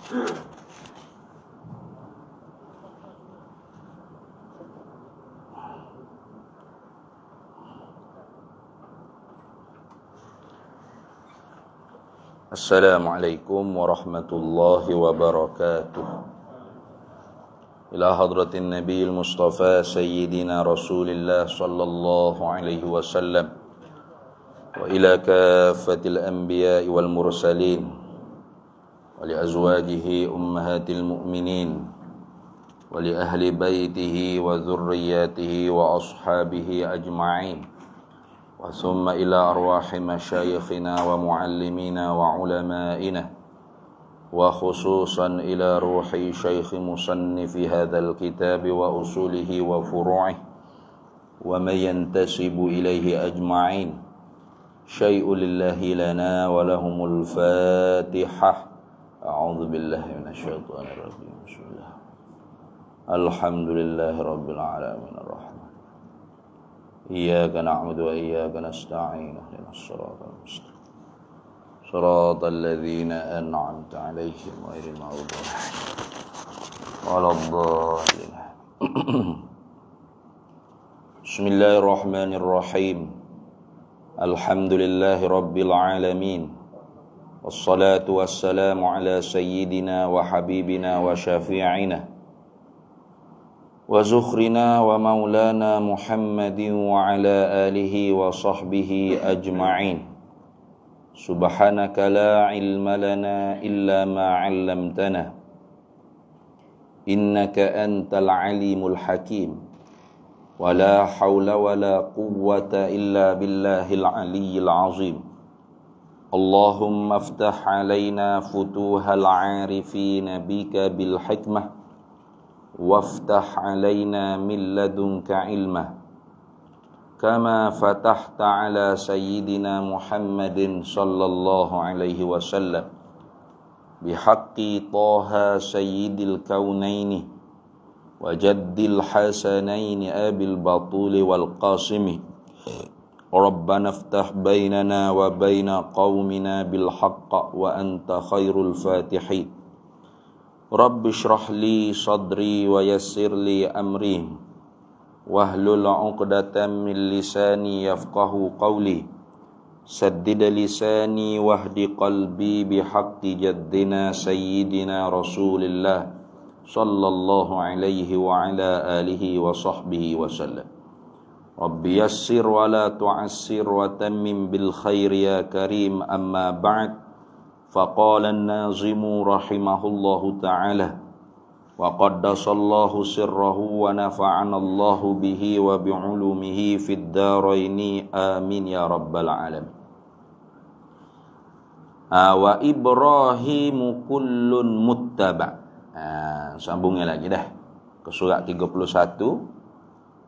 Assalamualaikum warahmatullahi wabarakatuh. Ila hadratin Nabiil Mustafa Sayyidina Rasulillah sallallahu alaihi wasallam wa ila kaffatil anbiya'i wal mursalin wa li azwajihi ummahatil mu'minin wa li ahli baitihi wa dhurriyyatihi wa ashabihi ajma'in. ثم إلى أرواح مشايخنا ومعلمينا وعلمائنا وخصوصا إلى روح شيخ مصنف هذا الكتاب وأصوله وفروعه ومن ينتسب إليه أجمعين. شيء لله لنا ولهم الفاتحة. أعوذ بالله من الشيطان الرجيم. بسم الله. الحمد لله رب العالمين الرحمن. إياك نعبد وإياك نستعين اهدنا الصراط المستقيم صراط الذين أنعمت عليهم غير المغضوب عليهم ولا الضالين. بسم الله الرحمن الرحيم. الحمد لله رب العالمين والصلاة والسلام على سيدنا وحبيبنا وشفيعنا وزخرنا ومولانا محمد وعلى آله وصحبه أجمعين. سبحانك لا علم لنا إلا ما علمتنا إنك أنت العليم الحكيم ولا حول ولا قوة إلا بالله العلي العظيم. اللهم افتح علينا فتوح العارفين بك بالحكمة وافتح علينا من لدنك علما كما فتحت على سيدنا محمد صلى الله عليه وسلم بحق طه سيد الكونين وجد الحسنين أبي البطول والقاسم. ربنا افتح بيننا وبين قومنا بالحق وأنت خير الفاتحين. Rabbi shrah li sadri wa yassir li amri wahlul 'uqdatam min lisani yafqahu qawli saddid lisani wahdi qalbi bihaqqi jaddina sayyidina Rasulillah sallallahu alaihi wa ala alihi wa sahbihi wa sallam. Rabbi yassir wa la tu'assir wa tammim bil khair ya karim. Amma ba'd. فقال الناظم رحمه الله تعالى وقدس الله سره ونفعنا الله به وبعلومه في الدارين آمين يا رب العالمين. Wa Ibrahimu kullun muttaba. Sambungnya lagi dah ke surat 31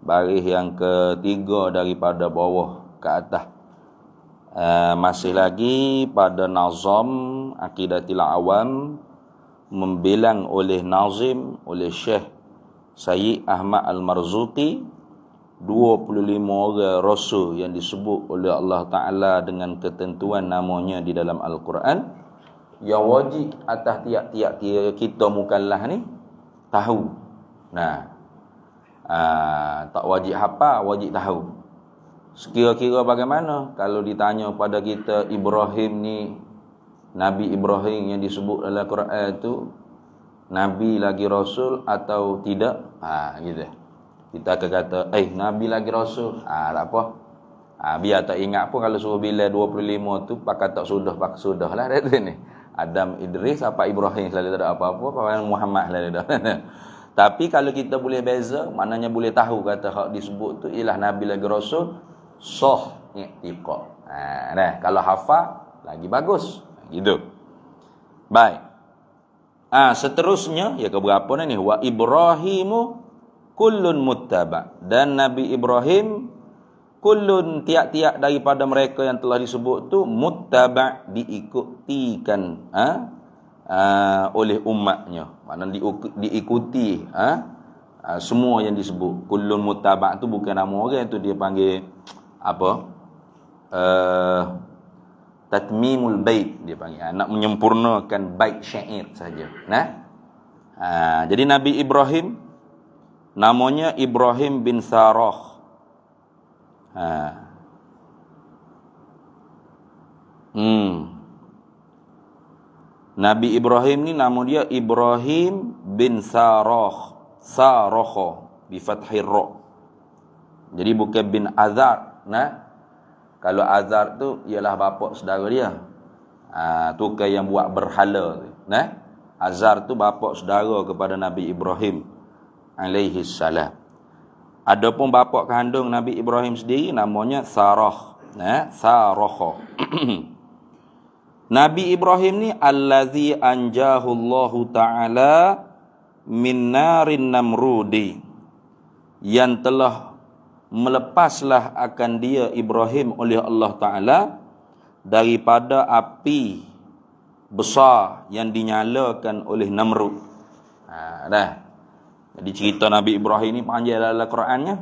baris yang ketiga daripada bawah ke atas. Masih lagi pada nazam Aqidatil Awam membilang oleh nazim oleh Syekh Sayyid Ahmad Al-Marzuqi 25 orang rasul yang disebut oleh Allah Ta'ala dengan ketentuan namanya di dalam Al-Quran yang wajib atas tiap-tiap kita mukallaf ni tahu. Nah, tak wajib hafal, wajib tahu. Sekira-kira bagaimana kalau ditanya pada kita Ibrahim ni, Nabi Ibrahim yang disebut dalam Quran itu Nabi lagi Rasul atau tidak? Gitu. Kita akan kata, Nabi lagi Rasul. Tak apa. Biar tak ingat pun kalau suruh bila 25 tu pakai tak sudah lah ni. Adam Idris apa Ibrahim selalu tak ada apa-apa, apa Muhammad selalu dah. Tapi kalau kita boleh beza, maknanya boleh tahu kata hak disebut tu ialah Nabi lagi Rasul, sah i'tiqad. Nah, kalau hafal lagi bagus. Gitu. Baik. Seterusnya ya ke berapa ni? Wa Ibrahimu kullun muttaba. Dan Nabi Ibrahim kullun tiap-tiap daripada mereka yang telah disebut tu muttaba, diikutikan oleh umatnya. Maknanya diikuti semua yang disebut. Kullun muttaba tu bukan nama orang tu, dia panggil apa? tatmimul bait dia panggil. Nak menyempurnakan bait syair saja. Nah. Jadi Nabi Ibrahim namanya Ibrahim bin Sarah. Nabi Ibrahim ni nama dia Ibrahim bin Sarah. Sarah bi fathir ra. Jadi bukan bin Azar. Nah. Kalau Azar tu ialah bapa saudara dia. Tu kan yang buat berhala tu. Nah. Azar tu bapa saudara kepada Nabi Ibrahim alaihi salam. Adapun bapa kandung Nabi Ibrahim sendiri namanya Sarah. Nah, Sarah. Nabi Ibrahim ni allazi anjahu Allah Ta'ala min narin namrudi, yang telah melepaslah akan dia Ibrahim oleh Allah Ta'ala daripada api besar yang dinyalakan oleh Namrud. Dah. Jadi cerita Nabi Ibrahim ni panjang dalam Qurannya.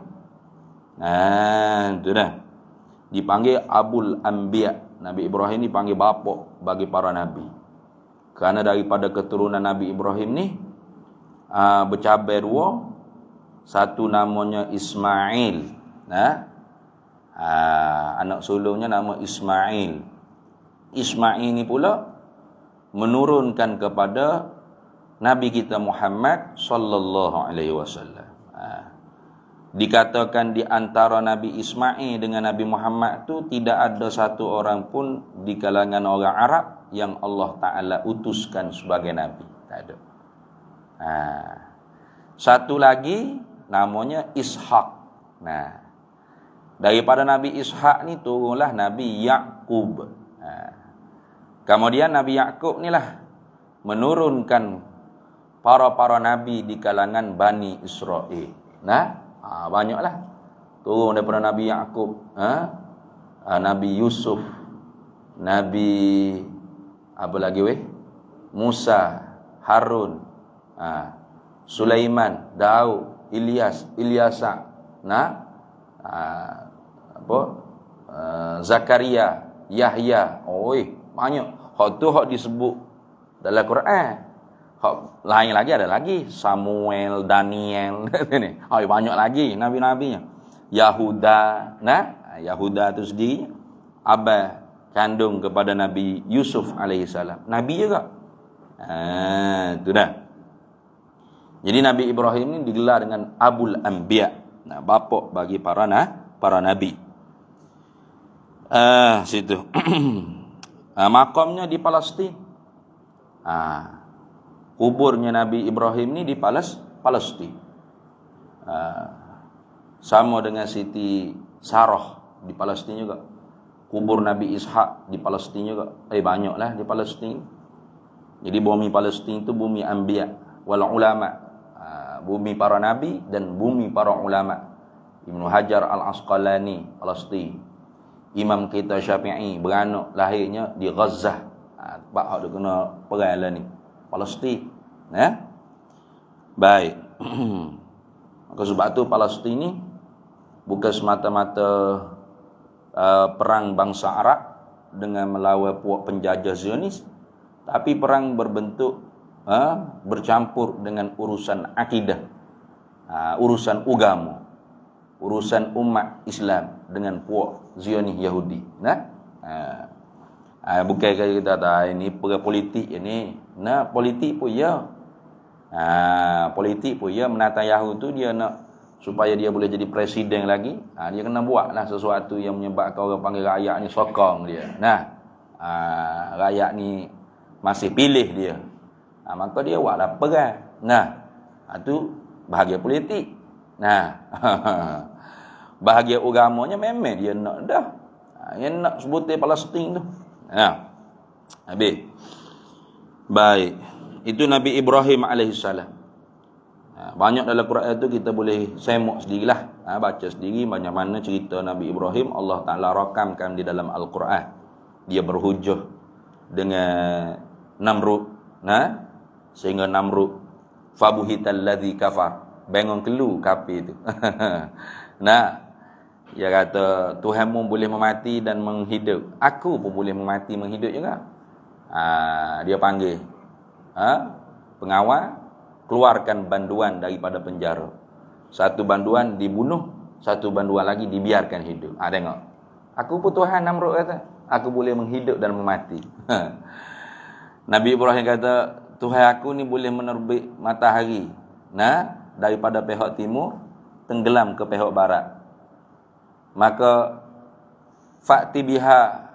Itu dah. Dipanggil Abul Anbiya. Nabi Ibrahim ni panggil bapa bagi para nabi. Kerana daripada keturunan Nabi Ibrahim ni bercabai dua. Satu namanya Ismail. Anak sulungnya nama Ismail. Ismail ni pula menurunkan kepada Nabi kita Muhammad sallallahu alaihi wasallam. Dikatakan di antara Nabi Ismail dengan Nabi Muhammad tu tidak ada satu orang pun di kalangan orang Arab yang Allah Ta'ala utuskan sebagai Nabi. Tak ada. Satu lagi namanya Ishaq. Daripada Nabi Ishaq ni turunlah Nabi Yaqub. Kemudian Nabi Yaqub ni lah menurunkan para Nabi di kalangan Bani Israel. Banyaklah. Turun daripada Nabi Yaqub, Nabi Yusuf, Nabi apa lagi Musa, Harun, Sulaiman, Daud, Ilyasa, Zakaria, Yahya. Banyak. Hak tu hak disebut dalam Quran. Hak lain lagi ada lagi, Samuel, Daniel ni. Banyak lagi nabi-nabinya. Yahuda, Yahuda tu sendiri abah kandung kepada Nabi Yusuf alaihissalam. Nabi juga. Itu dah. Jadi Nabi Ibrahim ni digelar dengan Abul Anbiya. Bapa bagi para nabi. Situ. Makamnya di Palestin. Kuburnya Nabi Ibrahim ni di Palestin. Sama dengan Siti Sarah di Palestin juga. Kubur Nabi Ishaq di Palestin juga. Banyaklah di Palestin. Jadi bumi Palestin itu bumi anbiya wal ulama. Bumi para nabi dan bumi para ulama. Ibnu Hajar Al-Asqalani, Palestin. Imam kita Syafi'i beranak lahirnya di Gaza. Tempat hak dia kena perang lah ni. Palestin. Baik. Maka sebab tu Palestin ni bukan semata-mata perang bangsa Arab dengan melawan puak penjajah Zionis, tapi perang berbentuk bercampur dengan urusan akidah, urusan agama, urusan umat Islam dengan puak Zionis Yahudi. Bukan kita tahu ini perang politik ini. Politik pun ya. Politik pun ya, menata Yahudi tu dia nak supaya dia boleh jadi presiden lagi. Dia kena buatlah sesuatu yang menyebabkan orang panggil rakyat ni sokong dia. Rakyat ni masih pilih dia. Maka dia buatlah perang. Itu bahagian politik. Bahagian agamanya memang dia nak dah. Dia nak sebutin Palestin tu. Habis. Baik. Itu Nabi Ibrahim alaihissalam. Banyak dalam Quran itu kita boleh semak sendirilah. Baca sendiri banyak mana cerita Nabi Ibrahim Allah Ta'ala rakamkan di dalam Al-Quran. Dia berhujah dengan Namrud. Sehingga Namrud fabuhital ladzi kafar. Bangun kelu kafir itu. Dia kata, Tuhanmu boleh memati dan menghidup. Aku pun boleh memati, menghidup juga. Dia panggil pengawal, keluarkan banduan daripada penjara. Satu banduan dibunuh, satu banduan lagi dibiarkan hidup. Tengok. Aku pun Tuhan, Namrud kata. Aku boleh menghidup dan memati. Nabi Ibrahim kata, Tuhan aku ni boleh menerbit matahari daripada pihak timur, tenggelam ke pihak barat. Maka fa'ti biha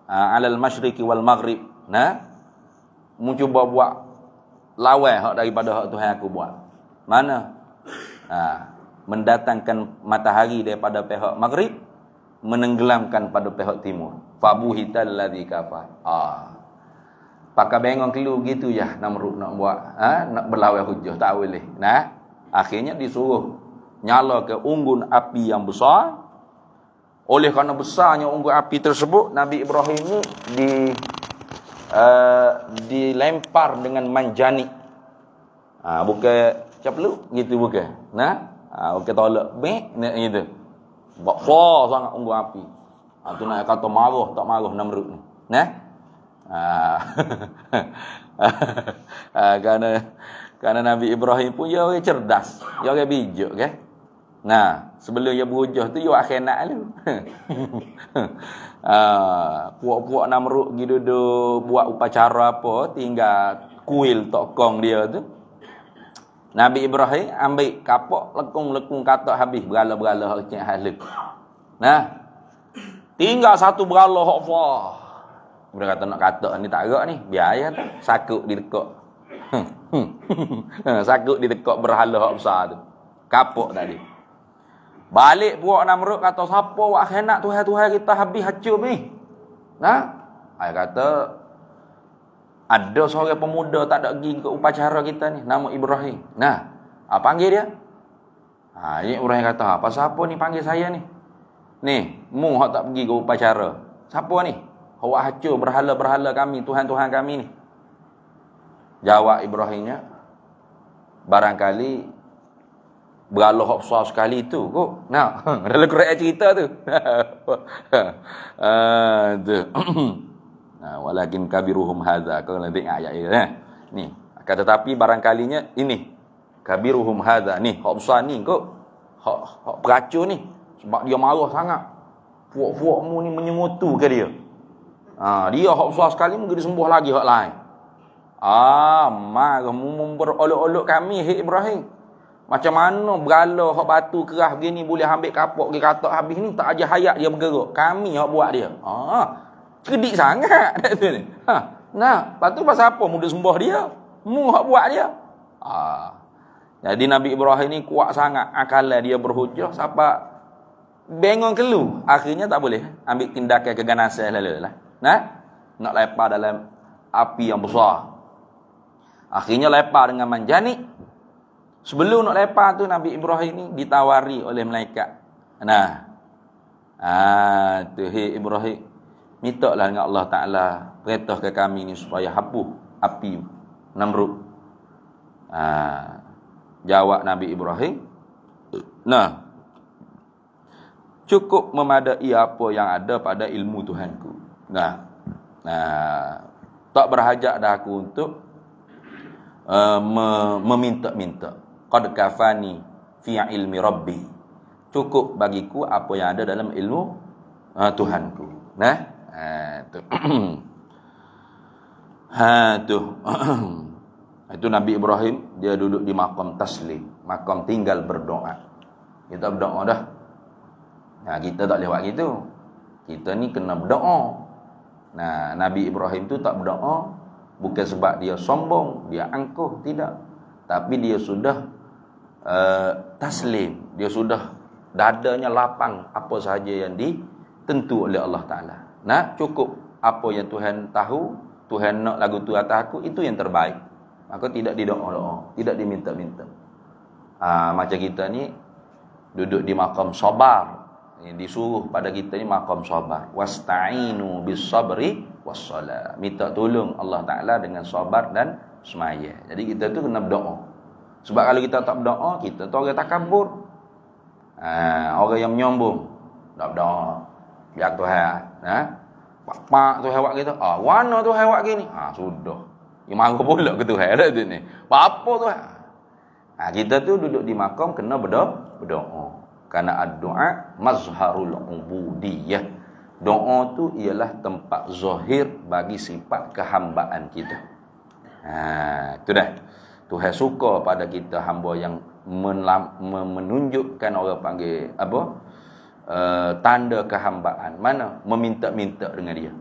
alal masyriqi wal maghrib. Mu cuba buat lawan hak daripada hak Tuhan aku buat. Mana? Mendatangkan matahari daripada pihak maghrib, menenggelamkan pada pihak timur. Fabuhital ladzi kafar. Pakai bengong kelu gitu ya Namrud nak buat nak berlawan hujah, tak boleh. Akhirnya disuruh nyala ke unggun api yang besar. Oleh kerana besarnya unggun api tersebut, Nabi Ibrahim ni dilempar dengan manjani. Bukan capluk gitu, bukan. Bukan tolak bek nak gitu. Besar sangat unggun api. Tu nak kata marah tak marah Namrud ni. Kerana Nabi Ibrahim pun dia orang cerdas, dia orang bijak kan. Sebelum dia berhujah tu dia akhirat lu. Puak-puak Namrud pergi duduk buat upacara apa, tinggal kuil tokong dia tu. Nabi Ibrahim ambil kapak, lekung-lekung katak habis, berala-berala hak cek haluk. Tinggal satu berala hak fah. Dia kata nak katak ni tak gerak ni, biar aja tu. Sakut ditekak. Sakut ditekak berhala hak besar tu. Kapak tadi. Balik puak Namrud kata, siapa wak khenak Tuhan-Tuhan kita habis hancur ni? Saya kata, ada seorang pemuda tak ada pergi ke upacara kita ni, nama Ibrahim. Panggil dia. Ibrahim kata, pasal apa ni panggil saya ni? Ni, mu hak tak pergi ke upacara. Siapa ni? Awak hancur berhala-berhala kami, Tuhan-Tuhan kami ni. Jawab Ibrahimnya, barangkali berhala hak besar sekali tu kok. Dalam Quran cerita tu. Walakin kabiruhum hadza. Kau nanti tengok ayat ni. Akan tetapi barangkalinya ini kabiruhum hadza ni, hak besar ni kok. Hak peracun ni. Sebab dia marah sangat. Puak-puakmu ni menyengutu ke dia. Dia hak besar sekali mungkin disembuh lagi hak lain. Marah memperolok-olok kami, hei Ibrahim. Macam mana berala hak batu kerah begini boleh ambil kapak pergi katak habis ni, tak aja hayat dia bergerak. Kami hak buat dia. Kedik sangat tu ni. Lepas tu pasal apa mu sembah dia? Mu hak buat dia. Jadi Nabi Ibrahim ni kuat sangat akalan dia berhujah sampai bengong kelu. Akhirnya tak boleh ambil tindakan keganasan lalu lah. Nak lepas dalam api yang besar. Akhirnya lepas dengan manjani. Sebelum nak lepas tu Nabi Ibrahim ni ditawari oleh malaikat. Tu hei Ibrahim, mintalah dengan Allah Taala perintah ke kami ni supaya hapus api Namrud. Jawab Nabi Ibrahim, cukup memadai apa yang ada pada ilmu Tuhanku. Tak berhajat dah aku untuk meminta-minta. Qad kafani fi ilmi rabbi. Cukup bagiku apa yang ada dalam ilmu Tuhanku. Itu Nabi Ibrahim, dia duduk di makam taslim, makam tinggal berdoa. Kita berdoa dah. Kita tak boleh buat gitu. Kita ni kena berdoa. Nabi Ibrahim tu tak berdoa bukan sebab dia sombong, dia angkuh, tidak. Tapi dia sudah taslim, dia sudah dadanya lapang apa sahaja yang ditentu oleh Allah Ta'ala. Cukup apa yang Tuhan tahu, Tuhan nak lagu tu atas aku, itu yang terbaik. Maka tidak didoa-doa, tidak diminta-minta. Macam kita ni duduk di makam sabar, disuruh pada kita ni makam sabar. Wasta'inu bis sabri was salat. Minta tolong Allah Ta'ala dengan sabar dan semaya. Jadi kita tu kena berdoa. Sebab kalau kita tak berdoa, kita tu orang takabur. Orang yang menyombong tak berdoa biar Tuhan pak Tuhan buat gitu. Warna Tuhan buat gini. Sudah. Dia marah pula ke Tuhan dah tu ni. Apa Tuhan? Kita tu duduk di makam kena berdoa. Karena ad-du'a mazharul ubudiyah. Doa tu ialah tempat zahir bagi sifat kehambaan kita. Itu dah. Tuhan suka pada kita hamba yang menunjukkan orang panggil apa? Tanda kehambaan. Mana? Meminta-minta dengan dia.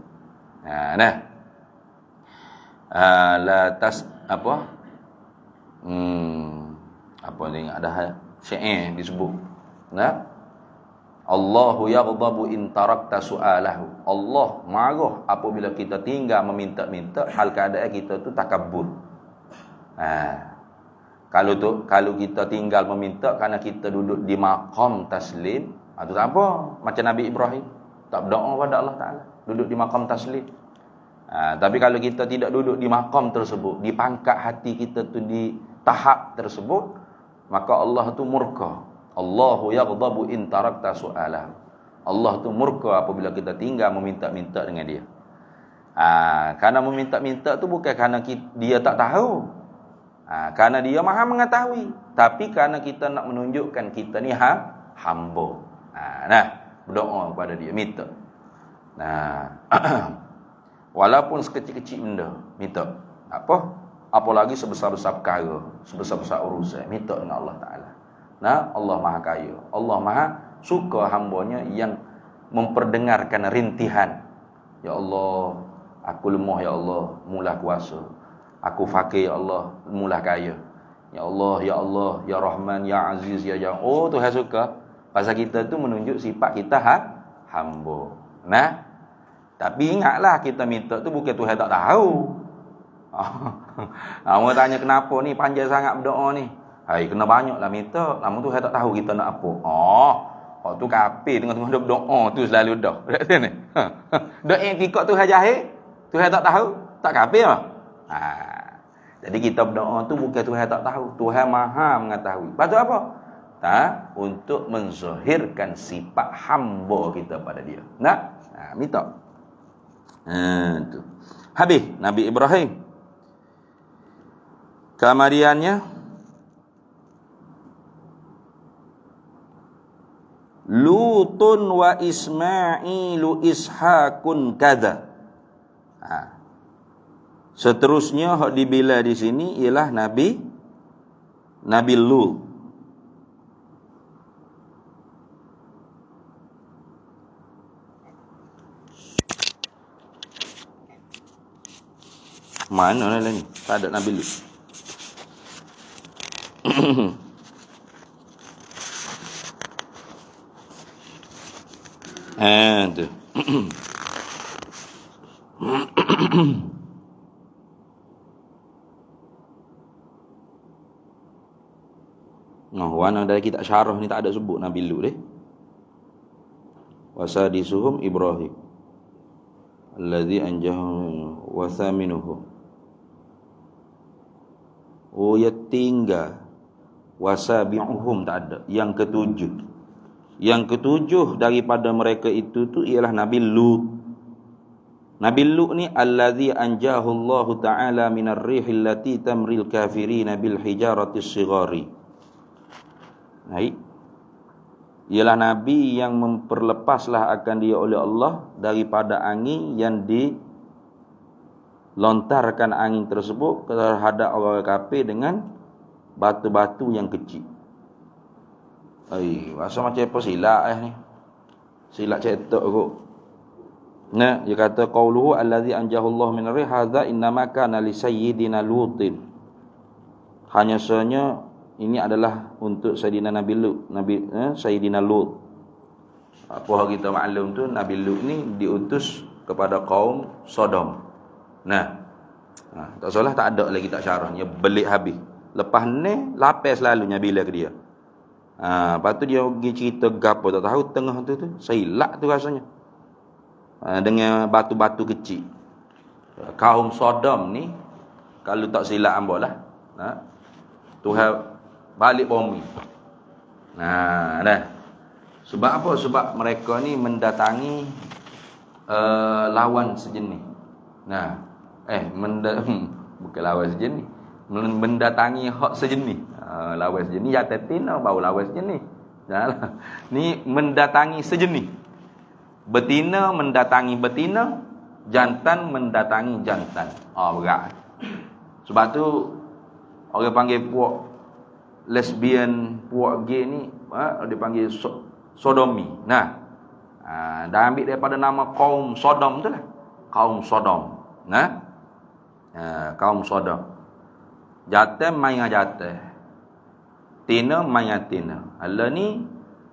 Apa ni ada syair disebut. Allahu yaghdabu in tarakta su'alahu. Allah marah apabila kita tinggal meminta-minta hal keadaan kita tu takabur. Kalau kita tinggal meminta kerana kita duduk di maqam taslim, itu tak apa. Macam Nabi Ibrahim tak berdoa pada Allah Ta'ala, duduk di maqam taslim. Tapi kalau kita tidak duduk di maqam tersebut, di pangkat hati kita tu di tahap tersebut, maka Allah tu murka. Allahu yaghdabu in tarakta su'alahu. Allah tu murka apabila kita tinggal meminta-minta dengan dia. Kerana meminta-minta tu bukan kerana dia tak tahu. Kerana dia maha mengetahui. Tapi kerana kita nak menunjukkan kita ni hamba. Berdoa kepada dia, minta. Walaupun sekecil-kecil benda, minta. Apalagi sebesar-besar perkara, sebesar-besar urusan, minta dengan Allah Ta'ala. Allah maha kaya. Allah maha suka hambanya yang memperdengarkan rintihan. Ya Allah, aku lemah ya Allah, mula kuasa. Aku fakir ya Allah, mula kaya. Ya Allah, ya Allah, ya Rahman, ya Aziz, ya Jauh. Tuhan suka. Pasal kita tu menunjuk sifat kita hamba. Tapi ingatlah kita minta tu bukan Tuhan tak tahu. Orang tanya kenapa ni panjang sangat berdoa ni. Kena banyaklah minta. Namun Tuhan tak tahu kita nak apa. Kalau tu kafir tengah-tengah berdoa tu selalu dah. Doa yang kikak Tuhan jahil, Tuhan tak tahu, tak kafir lah. Jadi kita berdoa tu bukan Tuhan tak tahu, Tuhan maha mengetahui. Lepas tu apa? Untuk menzahirkan sifat hamba kita pada dia. Minta. Tu. Habis Nabi Ibrahim. Kemudiannya Lutun wa Ismailu Ishakun kada. Seterusnya hak dibela di sini ialah Nabi Lut. Mana lah ni? Tak ada Nabi Lut. Tu. Warna dari kitab syarah ni tak ada sebut Nabi Lut Wasadisuhum Ibrahim alladhi anjahu wa thaminuhum. Ya tinggal. Wasabi'uhum tak ada. Yang ketujuh daripada mereka itu tu ialah Nabi Lut. Nabi Lut ni allazi anjahu Allah Ta'ala minar rihil lati tamril kafirina bil hijaratis sighari. Ialah Nabi yang memperlepaslah akan dia oleh Allah daripada angin yang dilontarkan angin tersebut terhadap orang kafir dengan batu-batu yang kecil. Rasa macam apa silap ni. Silap cetak kot. Dia kata qauluhu allazi anjahu Allah min ar-rih hadza innama kana li sayyidina Lutin. Hanya sahaja ini adalah untuk Sayyidina Nabi Lut, Sayyidina Lut. Apa kita maklum tu Nabi Lut ni diutus kepada kaum Sodom. Tak salah tak ada lagi tak syarahnya belik habis. Lepas ni lapis selalunya bila ke dia. Lepas tu dia pergi cerita gapo tak tahu tengah tu silap tu rasanya. Dengan batu-batu kecil. Kaum Sodom ni kalau tak silap ambalah. Tuhan balik bumi. Sebab apa? Sebab mereka ni mendatangi lawan sejenis. Nah, bukan lawan sejenis. Mendatangi hak sejenis. Lawan sejenis ya tetina baru lawan sejenis. Nah, ni mendatangi sejenis. Betina mendatangi betina, jantan mendatangi jantan. Berat. Sebab tu orang panggil puak lesbian, puak gay ni dia panggil sodomi. Nah, dah ambil daripada nama kaum Sodom tu lah. Kaum Sodom. Nah, kaum Sodom. Jantan main jantan, tina main tina. Allah ni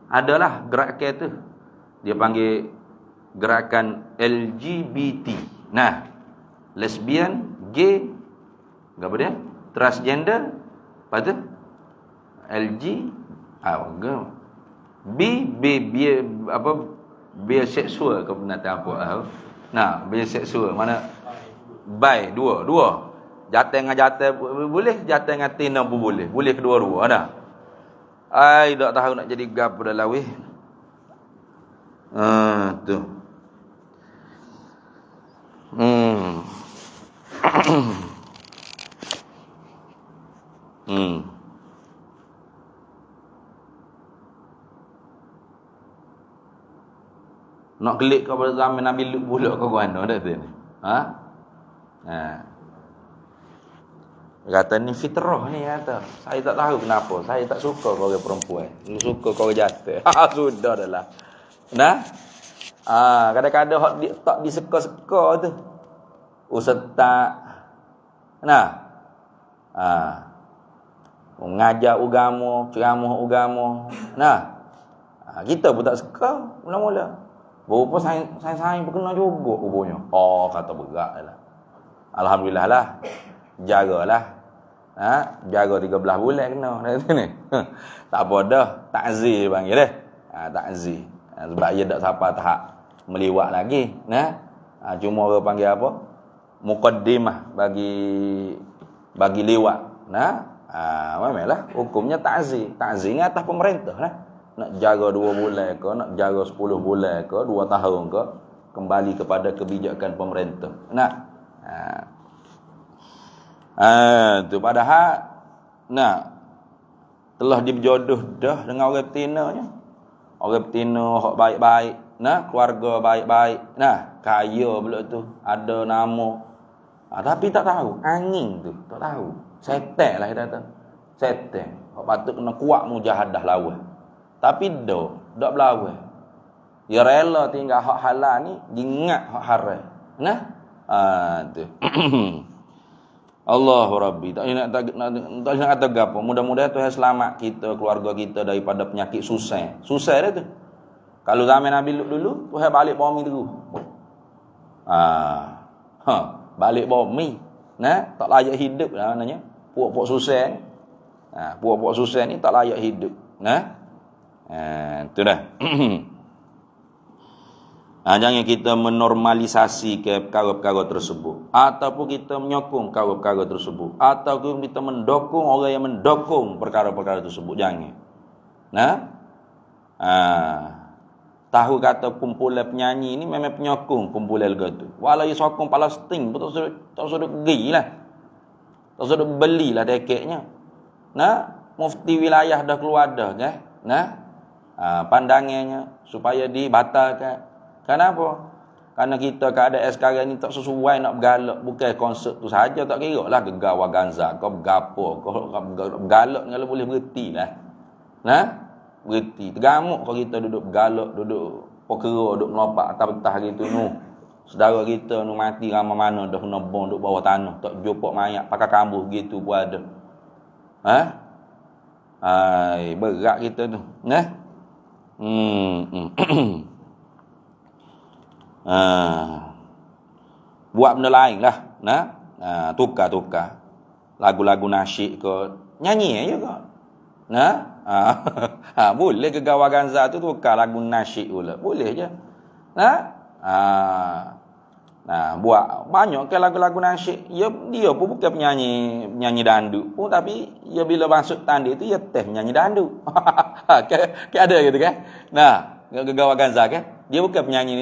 adalah gerakan tu. Dia panggil gerakan LGBT. Nah, lesbian, gay, apa dia? Transgender, lepas tu LG, biseksual ke binatang apa? Nah, biseksual mana? Dua. Jantan dengan jantan boleh, jantan dengan tina pun boleh. Boleh kedua-dua dah. Ai tak tahu nak jadi gapo dah lawih. Tu. Nak kelik kau pada zaman Nabi Lut pula kau mana dah tu ni. Kata ni fitrah ni kata. Saya tak tahu kenapa. Saya tak suka kau orang perempuan. Lu suka kau orang jantan. Sudah dah lah. Nah. Kadang-kadang hak tak diseka-seka tu. Ustaz. Nah. Mengajar agama, ceramah agama. Nah. Kita pun tak suka mula-mula. Berupa saya berkena juga rupanya. Kata berat lah. Alhamdulillah lah. Jagalah. Jaga 13 bulan kena. Tak apa dah. Takzir panggil dah. Takzir. Sebab dia tak sampai tahap meliwat lagi. Cuma orang panggil apa? Muqaddimah bagi liwat. Memanglah hukumnya takzir. Takzir ni atas pemerintah lah. Nak jaga 2 bulan ke, nak jaga 10 bulan ke, 2 tahun ke, kembali kepada kebijakan pemerintah. Tu padahal telah diberjodoh dah dengan orang betinanya. Orang betina hak baik-baik, keluarga baik-baik, kaya pula tu, ada nama. Tapi tak tahu, angin tu, tak tahu. Setan lah kita kata. Setan. Hak patut kena kuat mujahadah lawan. Tapi dak berlawan. Dia rela tinggal hak halal ni, ingat hak haram. Tu. Allahu Rabbi. Tak nak kata gapo. Mudah-mudahan Tuhan selamat kita, keluarga kita daripada penyakit susah. Susah dia tu. Kalau zaman Nabi Lut dulu, Tuhan balik bumi dulu. Balik bumi. Tak layak hidup lah maknanya. Puak-puak susah ni. Puak-puak susah ni tak layak hidup. Itu dah. Jangan kita menormalisasi perkara-perkara tersebut, ataupun kita menyokong perkara-perkara tersebut, ataupun kita mendukung orang yang mendukung perkara-perkara tersebut. Jangan. Tahu kata kumpulan penyanyi ni memang penyokong kumpulan lagu tu. Walau ia sokong Palestin pun tak sudah pergilah. Tak sudah belilah deketnya. Mufti wilayah dah keluar dah kan. Pandangannya supaya dibatalkan. Kenapa? Karena kita keadaan sekarang ni tak sesuai nak bergalak. Bukan konsep tu sahaja, tak kira lah gegawa ganza kau bergapo kau bergalak kalau boleh berhenti lah. Berhenti. Tergamuk kalau kita duduk bergalak, duduk pokera, duduk melompat atas-atas gitu nu. Saudara kita nu mati ramai mana dah kena bom duduk bawah tanah, tak jumpa mayat pakai kambuh gitu pun ada. Berat kita tu. Buat benda lain lah. Tukar lagu-lagu nasyid ke, nyanyi juga. Boleh ke Gawa Ganza tu tukar lagu nasyid pula. Boleh je. Nah, buat banyak ke lagu-lagu nasyid. Dia pun bukan penyanyi dandut pun, tapi dia bila masuk tanda itu dia teh penyanyi dandut. Kayak ada gitu kan. Nah, Gawat Ganza kan. Dia bukan penyanyi,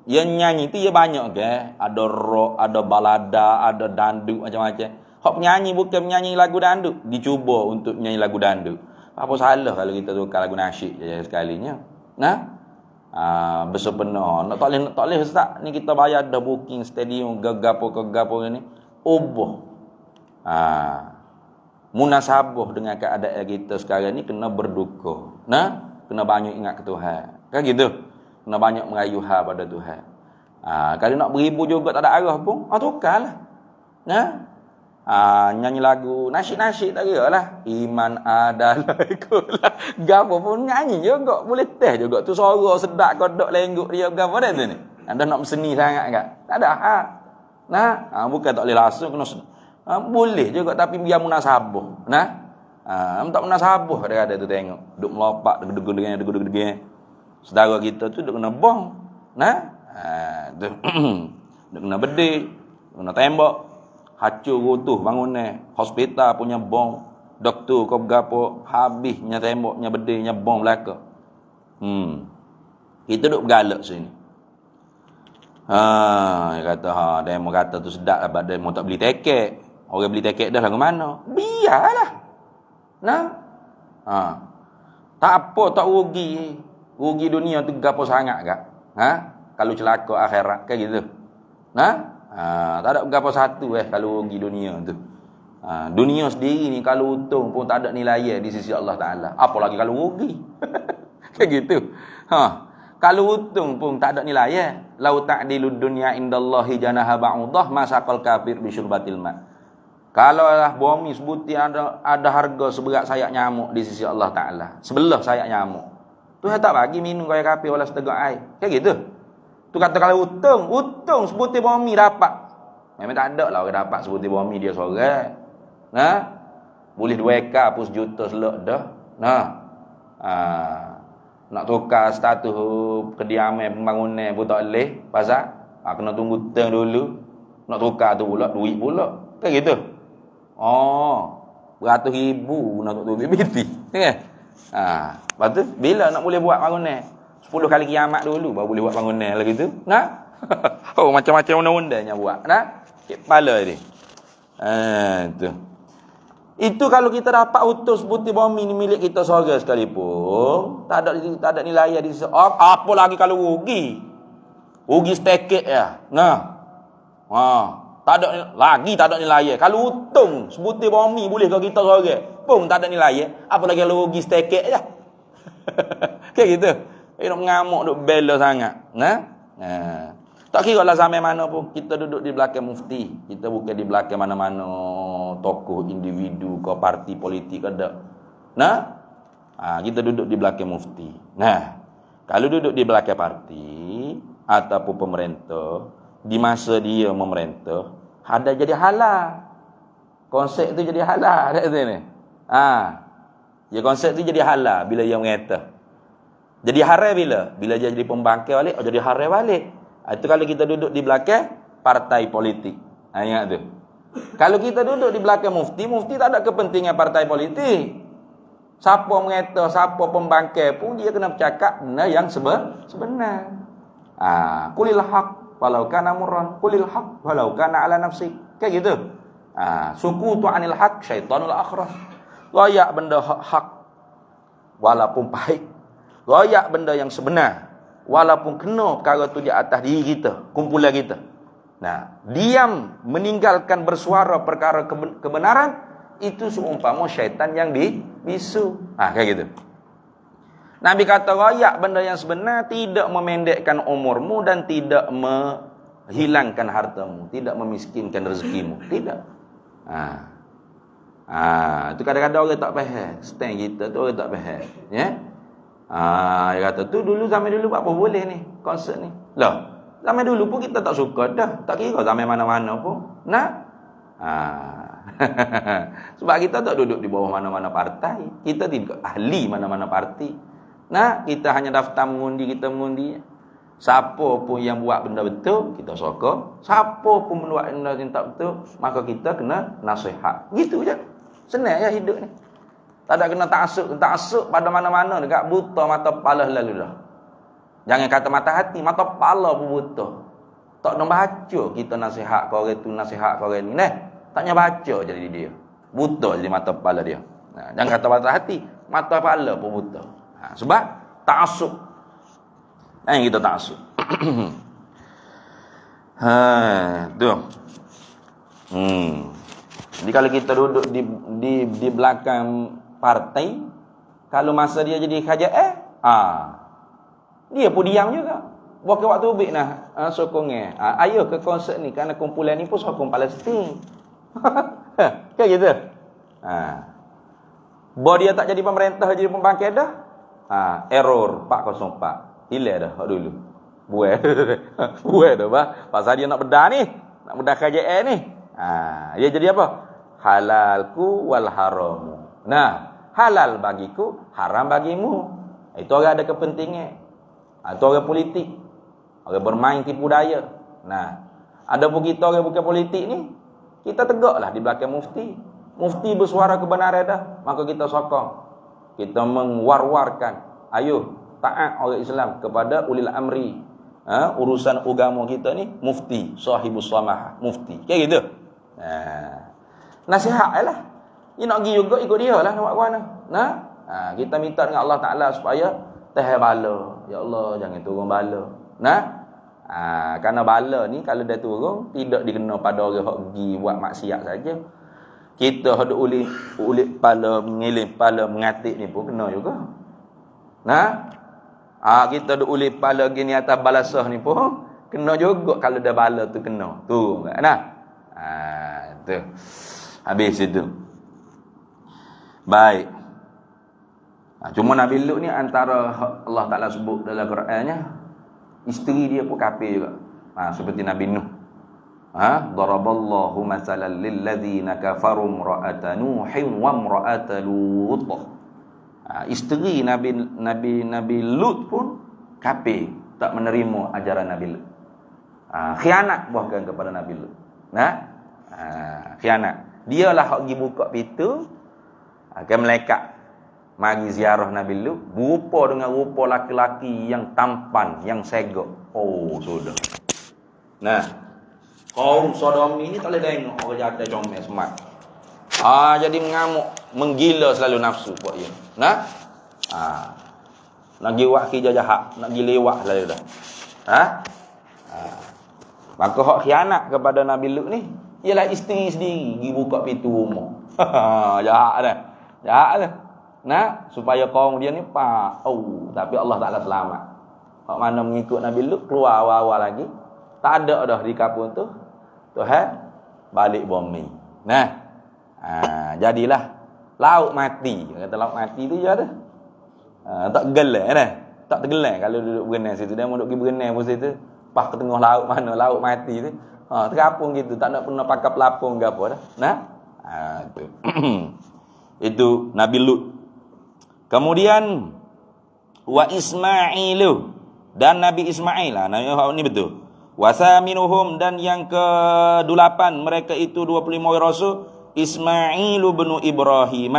dia nyanyi itu dia banyak kan. Ada rock, ada balada, ada dandut macam-macam. Hak penyanyi bukan menyanyi lagu dandut, dicuba untuk menyanyi lagu dandut. Apa salah kalau kita tukar lagu nasyid sekalinya. Nah, bersepenuh. Tak boleh Ustaz, ni kita bayar dah booking stadium gegapo ni. Ubah. Munasabah dengan keadaan kita sekarang ni kena berduka. Nah, kena banyak ingat ke Tuhan. Kan gitu. Kena banyak merayu hal pada Tuhan. Kalau nak beribu juga tak ada arah pun, tukarlah. Nah, nyanyi lagu nasyid-nasyid tak kira lah. Iman adalah ikulah. Gapo pun nyanyi juga. Boleh teh juga. Tu suara sedap kodok lengguk dia. Gapo dah tu ni. Anda nak seni sangat kan? Tak ada. Nah, bukan tak boleh langsung. Kena boleh juga. Tapi biar munasabah. Nah, tak munasabah ada tu tengok. Duk melopak. Duk-duk-duk. Saudara kita tu duk kena bong. Nah, duk kena bedek. Kena tembak. Hancur runtuh bangunan, hospital punya bom, doktor kau bergapo habisnya temboknya bedenya bom belaka. Kita duk bergalak sini. Dia kata demo kata tu sedap lah, demo tak beli tiket. Orang beli tiket dah lagu mana? Biarlah. Nah. Tak apa tak rugi. Rugi dunia tu gapo sangat gak? Kalau celaka akhirat kayak gitu. Nah. Tak ada berapa satu kalau rugi dunia tu. Dunia sendiri ni kalau untung pun tak ada nilai di sisi Allah Ta'ala. Apalagi kalau rugi. Kayak gitu. Kalau untung pun tak ada nilai. Lau ta'dilud dunya indallahi janaha ba'udah masaqal kafir bisyurbatil ma'. Kalau lah bumi sebuti ada harga seberat sayap nyamuk di sisi Allah Ta'ala. Sebelah sayap nyamuk. Tuhan tak bagi minum kaya kafir wala setegak air. Kayak gitu. Tu kata kalau untung sebutir bumi dapat. Memang tak ada lah orang dapat sebutir bumi dia seorang. Nah, boleh 2 ekar pun 1 juta selok dah. Nah, nak tukar status kediaman pembangunan pun tak boleh. Pasal kena tunggu turn dulu. Nak tukar tu pula duit pula. Kan gitu. Beratus ribu nak tukar BT. Kan? Lepas tu bila nak boleh buat bangunan? 10 kali kiamat dulu baru boleh buat bangunan lagi tu. Nah. Macam-macam undang-undangnya buat. Nah. Kepala dia. Tu. Itu kalau kita dapat utus putih bumi ni milik kita seorang sekalipun, tak ada nilai di sisi. Apa lagi kalau rugi? Rugi sedikit ya. Nah. Tak ada nilai. Kalau untung sebutir bumi boleh ke kita seorang pun tak ada nilai. Apa lagi kalau rugi sedikit ya. Kayak gitu. Nak mengamuk, duk bela sangat. Tak kira lah sampai mana pun. Kita duduk di belakang mufti. Kita bukan di belakang mana-mana tokoh, individu, ke parti politik ke tak. Kita duduk di belakang mufti. Kalau duduk di belakang parti ataupun pemerintah, di masa dia memerintah, ada jadi halal. Konsep tu jadi halal. Konsep tu jadi halal bila dia mengata. Jadi haram bila? Bila dia jadi pembangkang balik, jadi haram balik. Itu kalau kita duduk di belakang partai politik. Ingat tu. Kalau kita duduk di belakang mufti tak ada kepentingan partai politik. Siapa mengata, siapa pembangkang pun dia kena bercakap benar yang sebenar. Qulil haq walau kana murran, qulil haq walau kana ala nafsik. Kayak gitu. Sukutu anil haq syaitanul akhras. Layak benda hak walaupun pahit. Royak benda yang sebenar walaupun kena perkara tu di atas diri kita, kumpulan kita. Diam meninggalkan bersuara perkara kebenaran itu seumpama syaitan yang dibisu. Kayak gitu. Nabi kata royak benda yang sebenar tidak memendekkan umurmu dan tidak menghilangkan hartamu, tidak memiskinkan rezekimu, tidak. Itu kadang-kadang orang tak faham. Stand kita tu orang tak faham, ya. Dia kata tu zaman dulu apa boleh ni konsert ni. Zaman dulu pun kita tak suka dah. Tak kira zaman mana-mana pun. Sebab kita tak duduk di bawah mana-mana partai. Kita tidak ahli mana-mana parti. Kita hanya daftar mengundi, kita mengundi. Siapa pun yang buat benda betul, kita sokong. Siapa pun buat benda yang tak betul, maka kita kena nasihat. Gitu je. Senang ya hidup ni. Tak ada kena taksub pada mana-mana dekat buta mata kepala lalu dah. Jangan kata mata hati, mata kepala pun buta. Tak nak baca kita nasihat kau orang tu, nasihat kau orang ni. Taknya baca jadi dia. Buta jadi mata kepala dia. Jangan kata mata hati, mata kepala pun buta. Sebab taksub. Yang kita taksub. Tu. Jadi kalau kita duduk di belakang partai, kalau masa dia jadi kerajaan, dia pun diam juga. Bukan waktu ubik sokongnya. Ayo ke konsert ni, kerana kumpulan ni pun sokong Palestin. Kan gitu. Bahawa dia tak jadi pemerintah, jadi pembangkit dah. Error 404. Hilang dah dulu. Buat dah bah. Pasal dia nak bedah ni, nak bedah kerajaan ni. Dia jadi apa? Halalku wal haramu. Halal bagiku, haram bagimu. Itu orang ada kepentingan. Itu orang politik. Orang bermain tipu daya. Ada pun kita orang bukan politik ni, kita tegaklah di belakang mufti. Mufti bersuara kebenaran dah, maka kita sokong. Kita mengwar-warkan. Ayo, taat orang Islam kepada ulil amri. Urusan agama kita ni, mufti, sahibus samah, mufti. Kayak gitu. Nasihat lah. Dia nak pergi juga ikut dia lah nak buat mana. Kita minta dengan Allah Ta'ala supaya tahan bala. Ya Allah, jangan turun bala. Kerana bala ni kalau dia turun, tidak dikena pada orang yang pergi buat maksiat saja. Kita ada ulit kepala, mengiling kepala, mengatik ni pun kena juga. Kita ada ulit kepala gini atas balasah ni pun kena juga kalau dah bala tu kena. Tu tu. Habis itu. Baik. Cuma Nabi Lut ni antara Allah Ta'ala sebut dalam Qurannya, isteri dia pun kafir juga. Seperti Nabi Nuh. Daraballahu masalan lil ladzina kafaru imra'ata Nuhin wa imra'ata Lut. Isteri Nabi Lut pun kafir, tak menerima ajaran Nabi Lut. Khianat bahkan kepada Nabi Lut. Khianat. Dialah hak pergi buka pintu ke malaikat mari ziarah Nabi Lut, berupa dengan rupa laki-laki yang tampan, yang segak. Sudah. Kaum Sodomi ni tak boleh tengok orang jahat comel semat. Jadi mengamuk, menggila selalu nafsu buat dia. Nak pergi buat kerja jahat, nak pergi lewat selalu dah. Maka hak khianat kepada Nabi Lut ni ialah isteri sendiri pergi buka pintu rumah. Jahat dah. Supaya kaum dia ni tapi Allah Ta'ala selamat. Hak mana mengikut Nabi Lut keluar awal-awal lagi, tak ada dah di kampung tu. Tuhan balik bumi. Jadilah laut mati. Kata laut mati tu je ada. Tak gelak dah. Tak tergelak kalau duduk berenang situ. Dia mau duduk pergi berenang pun situ. Pas ke tengah laut mana laut mati tu. Terapung gitu, tak nak pernah pakai pelapung ke apa dah. Tu. Itu Nabi Lut. Kemudian wa Ismailu, dan Nabi Ismail. Nabi ni betul. Wasaminuhum, dan yang ke-8 mereka itu 25 orang rasul, Ismailu bin Ibrahim.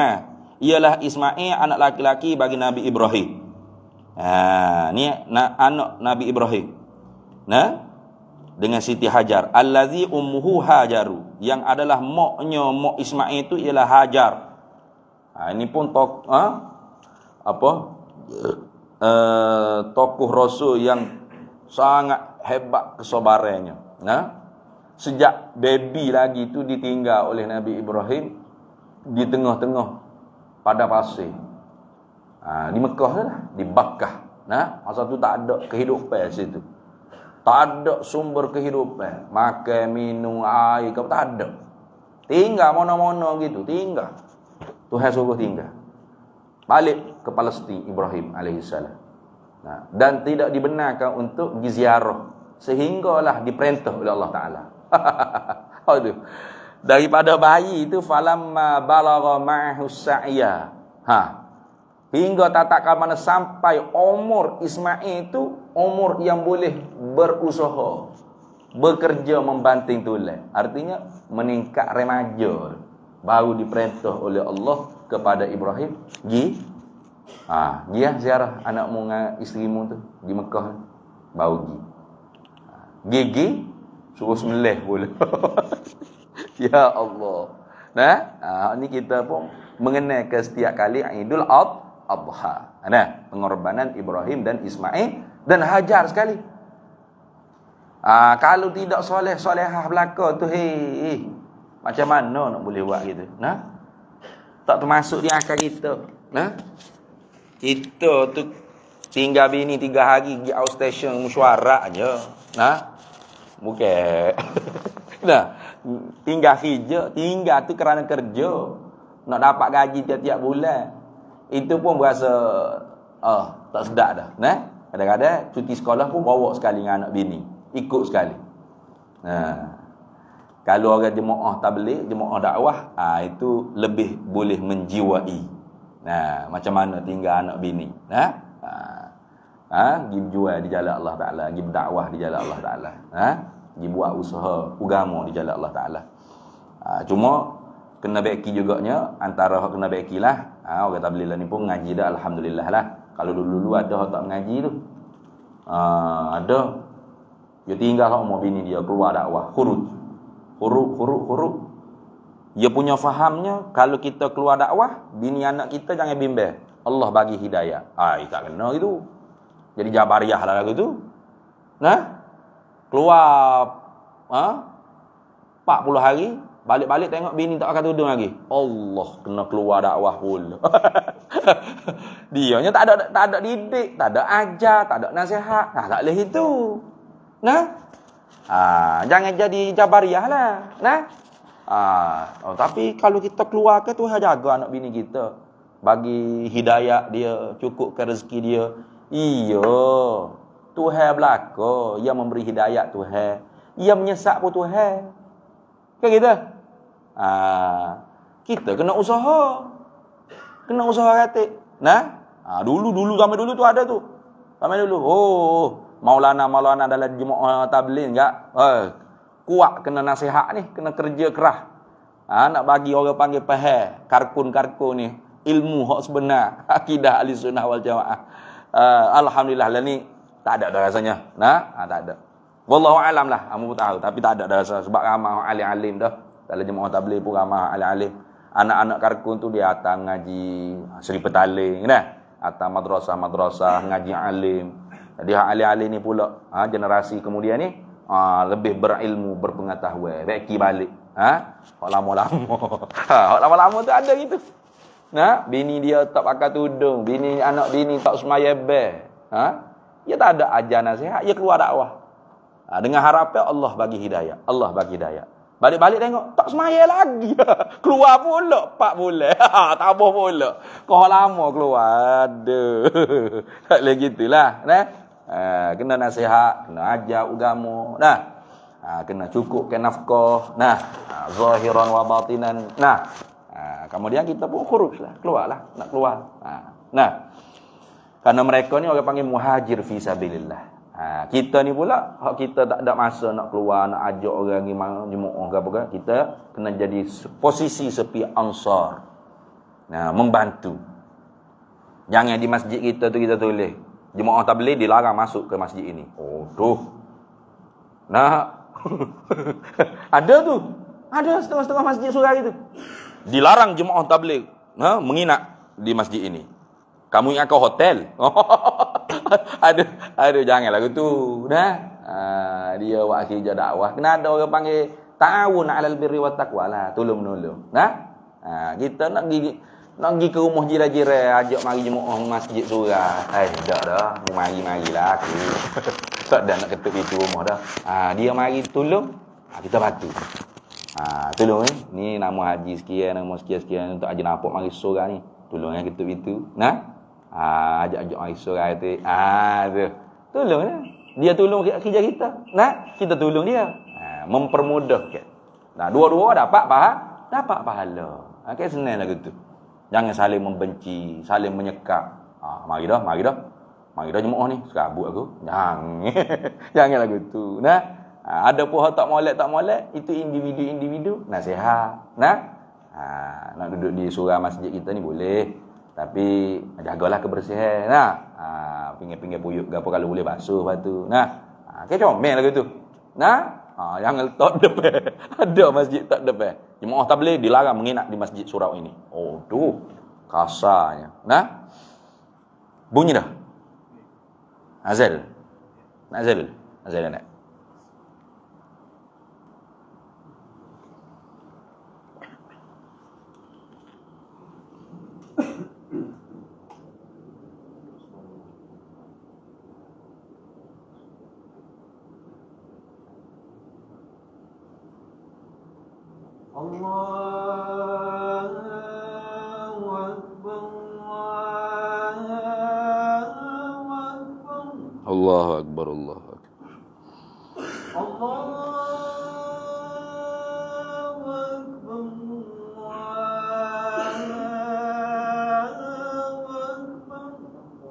Ialah Ismail anak laki-laki bagi Nabi Ibrahim. Ni anak Nabi Ibrahim. Dengan Siti Hajar, allazi ummuhu Hajaru, yang adalah mak Ismail itu ialah Hajar. Ini pun tokoh rasul yang sangat hebat kesabarannya. Sejak baby lagi itu ditinggal oleh Nabi Ibrahim di tengah-tengah pada pasir. Di Mekah lah, di Bakkah. Masa tu tak ada kehidupan di situ. Tak ada sumber kehidupan. Makan, minum, air, tak ada. Tinggal mana-mana gitu, tinggal. Tuhan suruh tinggal. Balik ke Palestin Ibrahim alaihissalam. Dan tidak dibenarkan untuk pergi ziarah, sehinggalah diperintah oleh Allah Ta'ala. Daripada bayi itu falamma balagha ma'ahu sa'ya. Hingga tatkala mana sampai umur Ismail itu umur yang boleh berusaha, bekerja membanting tulang. Artinya meningkat remaja. Baru diperintah oleh Allah kepada Ibrahim, pergi ziarah anakmu dengan isterimu tu di Mekah. Baru pergi. Gigi suruh sembelih pula. Ya Allah. Ni kita pun mengenai ke setiap kali Idul Adha. Pengorbanan Ibrahim dan Ismail dan Hajar sekali. Kalau tidak solehah belaka tu, macam mana nak boleh buat gitu? Tak termasuk di akal kita. Kita tu tinggal bini 3 hari pergi outstation mesyuarat je. Bukan. Tinggal kerja, tinggal tu kerana kerja. Nak dapat gaji tiap-tiap bulan. Itu pun berasa tak sedap dah. Kadang-kadang cuti sekolah pun bawa sekali dengan anak bini. Ikut sekali. Kalau orang jemaah tabligh, jemaah dakwah, itu lebih boleh menjiwai. Macam mana tinggal anak bini. Pergi berjual di jalan Allah Ta'ala, pergi berdakwah di jalan Allah Ta'ala, pergi buat usaha agama di jalan Allah Ta'ala. Cuma kena baiki juganya, antara hak kena baiki lah, orang tabligh ni pun ngaji dah, alhamdulillah lah. Kalau dulu-dulu ada hak tak mengaji tu, ada dia tinggal hak umur bini dia keluar dakwah, huruf. Dia punya fahamnya, kalau kita keluar dakwah, bini anak kita jangan bimbang, Allah bagi hidayah. Tak kena gitu. Jadi Jabariyah lah lagu tu. Keluar 40 hari, balik-balik tengok bini tak pakai tudung lagi. Allah, kena keluar dakwah pula. Dianya tak ada didik, tak ada ajar, tak ada nasihat. Tak boleh itu. Jangan jadi Jabariyah lah. Tapi kalau kita keluar ke, Tuhan jaga anak bini kita. Bagi hidayah dia, cukupkan rezeki dia. Tuhan belaka, Ia memberi hidayah Tuhan. Ia menyesak pun Tuhan. Kan kita? Kita kena usaha. Kena usaha katik. Dulu zaman dulu tu ada tu. Zaman dulu. Maulana dalam jemaah tabligh enggak. Kuat kena nasihat ni, kena kerja kerah. Nak bagi orang panggil faham karkun-karkun ni, ilmu hak sebenar, akidah Ahlussunnah wal Jamaah. Alhamdulillah lah ni tak ada dah rasanya. Tak ada. Wallahu alam lah, amu tahu, tapi tak ada dah rasa sebab ramai alim-alim dah. Dalam jemaah tabligh pun ramai alim-alim. Anak-anak karkun tu dia datang ngaji Seri Petaling atau madrasah ngaji alim. Jadi alim-alim ni pula generasi kemudian ni lebih berilmu, berpengetahuan. Beki balik. Hak lama-lama. Hak lama-lama tu ada gitu. Bini dia tak pakai tudung, anak bini tak semaya bel. Dia tak ada ajar nasihat, dia keluar dakwah. Dengan harapan Allah bagi hidayah. Allah bagi hidayah. Balik-balik tengok, tak semaya lagi. Keluar pula 4 bulan. Tambah pula. Kau lama keluar. Aduh. Tak boleh gitulah. Kena nasihat, kena ajar agama. Kena cukupkan nafkah. Zahiran wa batinan. Kemudian kita pun khuruf lah, keluarlah, nak keluar. Karena mereka ni orang panggil muhajir fi sabilillah. Kita ni pula, kita tak ada masa nak keluar, nak ajak orang pergi jemaah ke apa, kita kena jadi posisi sepi ansar. Membantu. Jangan di masjid kita tu kita tulis, jemaah tabligh dilarang masuk ke masjid ini. Ada tu. Ada setengah-setengah masjid surah itu. Dilarang jemaah tabligh menginap di masjid ini. Kamu ingat kau hotel? Aduh janganlah gitu. Dia buat kerja dakwah. Kena ada orang panggil ta'awun 'alal birri wat taqwa lah, tolong-menolong. Kita nak pergi ke rumah jiran-jiran, ajak mari jemaah masjid surah. Tak dah, mari-marilah aku. Tak dah nak ketuk itu rumah dah. Dia mari tolong, kita bantu. Tolong ni nama haji sekian, nama sekian-sekian untuk haji nampak mari surah ni. Tolong ketuk itu. Ajak-ajak mari surah tu. Tu. Tolong dia tolong kerja kita. Kita tolong dia. Mempermudahkan. Dua-dua dapat pahala. Senang lah gitu. Jangan saling membenci, saling menyekap. Mari dah jemaah ni, serabut aku. Jangan. Jangan lagu tu. Nah, ada pun tak molek, itu individu-individu nasihat. Nah, nak duduk di surau masjid kita ni boleh. Tapi jagalah kebersihan. Nah, pinggir-pinggir buyuk gapo kalau boleh basuh batu. Nah, ke comel lagu tu. Nah, jangan letak depan. Ada masjid tak depan. Jemaah tabligh dilarang menginap di masjid surau ini. Oh, tu kasarnya. Nah, bunyi dah. Azal. Azal nak. Allahu Akbar, Allahu Akbar.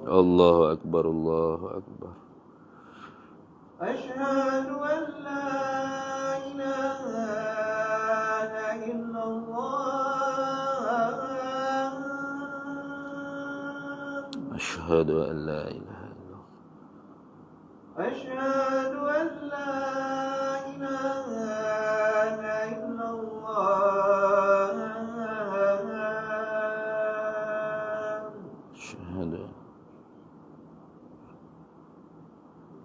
Allahu Akbar, Allahu Akbar. Asyhadu an la ilaha illallah. Asyhadu an la ilaha illallah. Asyhadu an la ilaha illallah. Asyhadu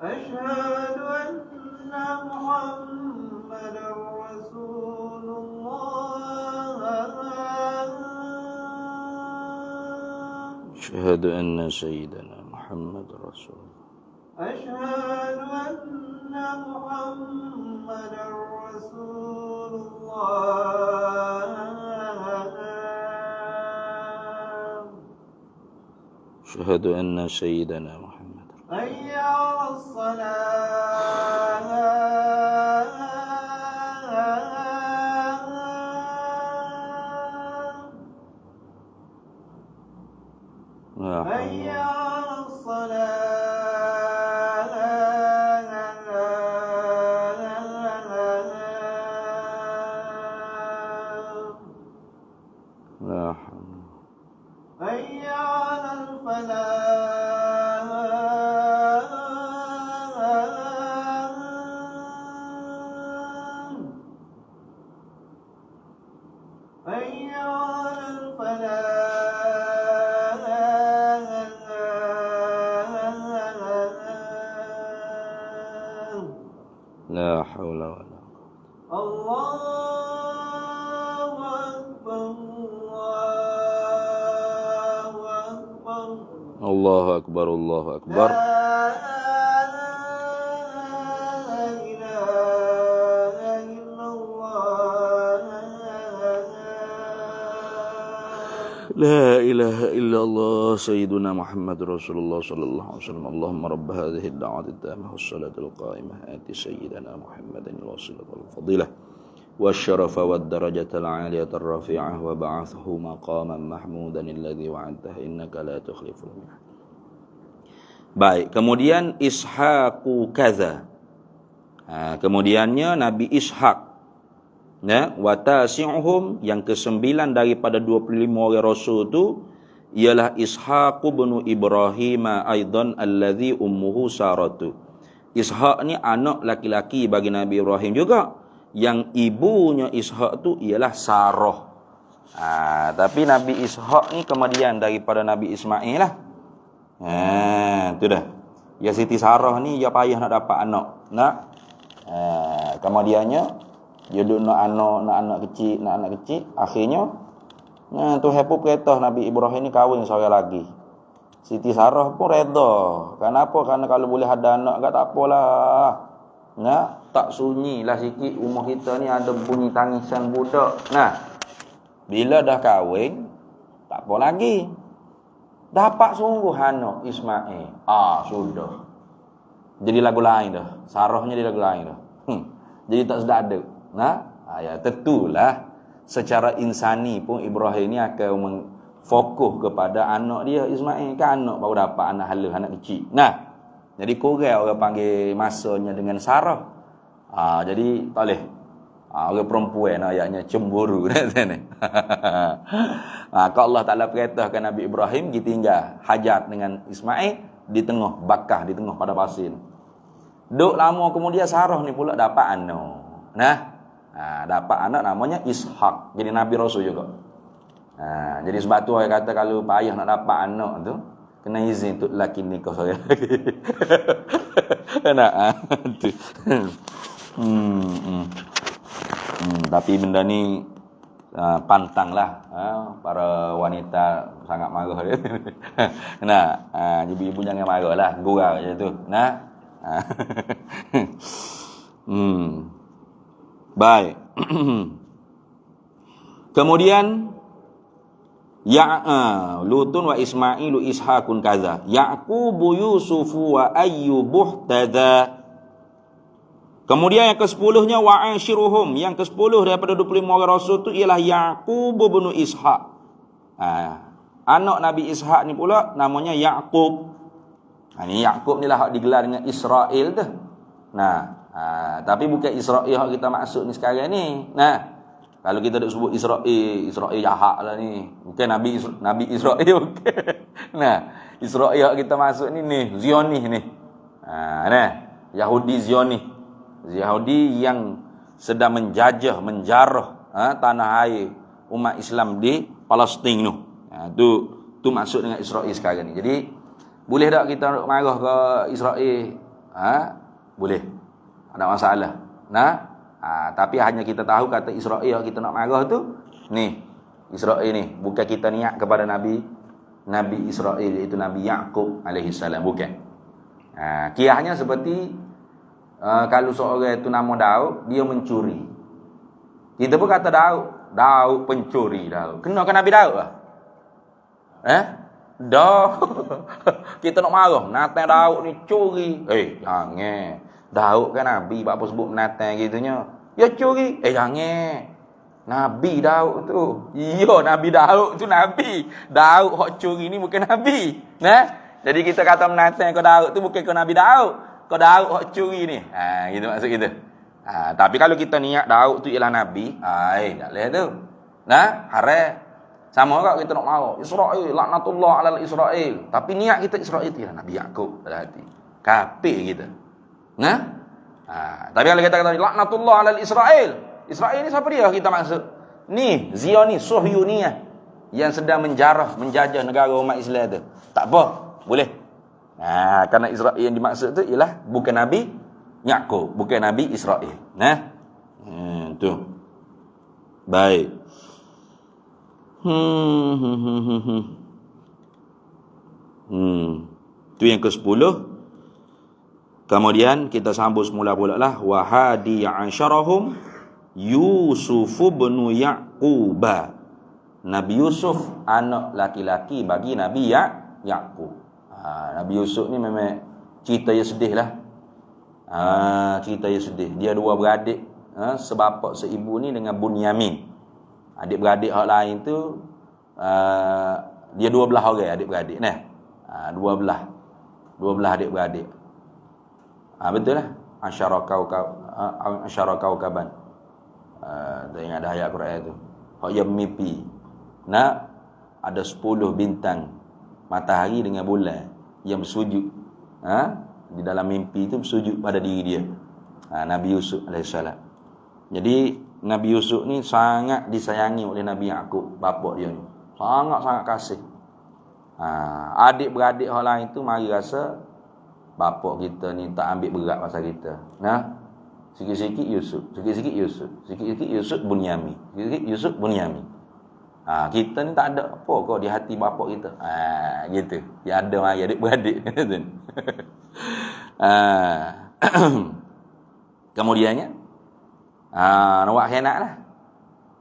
أشهد أن محمدا رسول الله. أشهد أن سيدنا محمد رسول الله. أشهد أن محمدا رسول الله. أشهد أن سيدنا محمد. حي على الصلاة. حي على الصلاة. لا حول. حي على الفلاح. لا حول ولا قوة. الله أكبر، الله أكبر، الله أكبر. لا إله إلا الله سيدنا محمد رسول الله صلى الله عليه وسلم. اللهم رب هذه الدعوة التامة والصلاة القائمة آت سيدنا محمد الوسيلة والفضيلة والشرف والدرجة العالية الرفيعة وبعثه مقاما محمودا الذي وعدته إنك لا تخلف الميعاد. Baik, kemudian Ishaqu kaza. Kemudiannya Nabi Ishaq. Ya, wa tasi'uhum, yang ke-9 daripada 25 orang rasul tu ialah Ishaq bin Ibrahim aidan allazi ummuhu Saratu. Ishaq ni anak laki-laki bagi Nabi Ibrahim juga, yang ibunya Ishaq tu ialah Sarah. Tapi Nabi Ishaq ni kemudian daripada Nabi Ismail lah. Tu dah. Ya Siti Sarah ni dia payah nak dapat anak. Kemudiannya dia duduk nak anak kecil, akhirnya Tuhan pun perintah Nabi Ibrahim ni kahwin seorang lagi. Siti Sarah pun reda. Kenapa? Kerana kalau boleh ada anak tak apalah. Tak sunyilah sikit rumah kita ni ada bunyi tangisan budak. Bila dah kahwin tak apa lagi. Dapat sungguh anak Ismail. Sudah. Jadi lagu lain dah. Sarahnya jadi lagu lain dah. Jadi tak sedap ada. Ya tentulah secara insani pun Ibrahim ni akan fokus kepada anak dia Ismail. Kan anak baru dapat anak halus, anak kecil. Nah, jadi kurang orang panggil masanya dengan Sarah. Jadi tak boleh. Orang perempuan ayatnya cemburu. Kalau Allah Ta'ala perintahkan Nabi Ibrahim pergi tinggal hajat dengan Ismail di tengah bakah, di tengah pada pasir. Duk lama kemudian Sarah ni pula dapat anak. Nah, dapat anak namanya Ishak. Jadi Nabi Rasul juga. Jadi sebab tu orang kata kalau payah nak dapat anak tu, kena izin untuk lelaki nikah saya lagi. Nak tu. Tapi benda ni pantanglah para wanita sangat marah dia. Nah, ibu-ibu jangan marahlah, gurau je tu. Nah. Baik. Kemudian Lutun wa Ismailu Ishakun kaza. Yaqubu Yusufu wa Ayyubuh tada. Kemudian yang ke-10-nya wa ashiruhum. Yang ke-10 daripada 25 orang Rasul tu ialah Yaqub bin Ishak. Anak Nabi Ishak ni pula namanya Yaqub. Ni Yaqub ni lah hak digelar dengan Israel tu. Tapi bukan Israel yang kita maksud ni sekarang ni. Kalau kita dak sebut Israel jahat lah ni. Bukan Nabi Israel bukan. Israel yang kita maksud ni Zionis ni. Yahudi Zionis. Yahudi yang sedang menjajah, menjarah tanah air umat Islam di Palestin tu. Tu maksud dengan Israel sekarang ni. Jadi boleh tak kita marah ke Israel? Boleh. Ada masalah. Tapi hanya kita tahu kata Israel kita nak marah tu ni. Israel ni bukan kita niat kepada Nabi Israel, iaitu Nabi Yaqub alaihi salam, bukan. Kiahnya seperti kalau seorang itu nama Daud, dia mencuri. Kita pun kata Daud pencuri Daud. Kena ke Nabi Daud lah? Kita nak marah Nathan Daud ni curi. Jangan. Daud kan Nabi, apa sebut Nathan gitunya? Ya curi. Jangan. Nabi Daud tu. Iya, Nabi Daud tu Nabi. Daud hak curi ni bukan Nabi. Jadi kita kata Nathan ke Daud tu bukan ke Nabi Daud. Kau Daud hak curi ni. Gitu maksud kita. Tapi kalau kita niat Daud tu ialah Nabi, tak boleh tu. Haram. Sama juga kita nak marah Israel, laknatullah alal Israel. Tapi niat kita Israel tu ialah Nabi Yaqub dalam hati. Kafir kita. Tapi kalau kita kata laknatullah alal Israel, Israel ni siapa dia kita maksud? Ni Zionis, Suhyuniyah yang sedang menjajah negara umat Islam tu. Tak apa, boleh. Kerana Israel yang dimaksud tu ialah bukan Nabi Yaqub, bukan Nabi Israel. Tu. Baik. Tu yang ke-10. Kemudian kita sambung semula pula lah wa hadi asyarahum Yusuf bin Yaqub. Nabi Yusuf anak laki-laki bagi Nabi Yaqub. Nabi Yusuf ni memang cerita yang sedih lah. Cerita yang sedih. Dia dua beradik, sebapak seibu ni dengan Bunyamin. Adik-beradik hak lain tu dia 12 orang adik-beradik ni. 12 adik-beradik. Betul lah. Asyara kaukaban. Tak ingat dah ayat Quran tu. Hak yang mimpi. Ada 10 bintang matahari dengan bulan yang bersujud di dalam mimpi itu bersujud pada diri dia. Nabi Yusuf alaihissalam. Jadi Nabi Yusuf ni sangat disayangi oleh Nabi Yaqub, bapak dia ni. Sangat-sangat kasih. Adik-beradik hal lain tu mari rasa bapak kita ni tak ambil berat pasal kita. Sikit-sikit Yusuf, sikit-sikit Yusuf, sikit-sikit Yusuf Bunyamin, sikit-sikit Yusuf Bunyamin. Kita ni tak ada apa kau di hati bapak kita. Gitu. Ya ada mari adik-beradik. Kemudiannya nak buat khianat lah.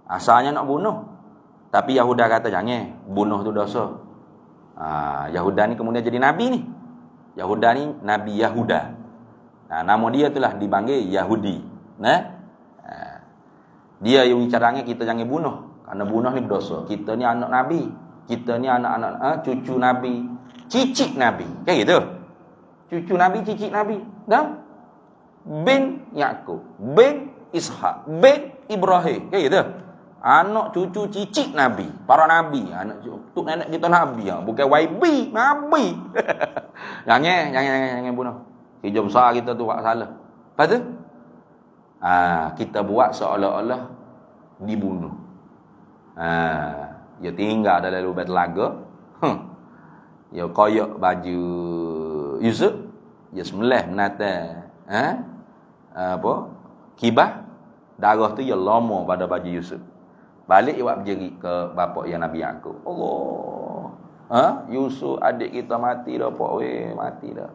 Asalnya nak bunuh. Tapi Yahuda kata jangan, bunuh tu dosa. Yahuda ni kemudian jadi nabi ni. Yahuda ni Nabi Yahuda. Nama dia itulah dipanggil Yahudi. Dia yang caranya kita jangan bunuh. Karena bunuh ni berdosa. Kita ni anak nabi. Kita ni anak-anak cucu Nabi, cicit Nabi. Kan gitu? Cucu Nabi, cicit Nabi. Dah? Bin Yaqub, bin Ishak, bin Ibrahim. Kan gitu? Anak cucu cicit Nabi, para Nabi. Anak tuk nenek kita Nabi. Bukan YB, Nabi. Jangan bunuh. Hijau besar kita tu buat salah. Lepas tu? Kita buat seolah-olah dibunuh. Dia tinggal dalam lubang telaga. Dia koyak baju Yusuf. Dia sembelih menata kibah. Darah tu dia lama pada baju Yusuf. Balik dia buat berjerit ke bapa yang Nabi Yaqub. Allah. Yusuf adik kita mati dah pak mati dah.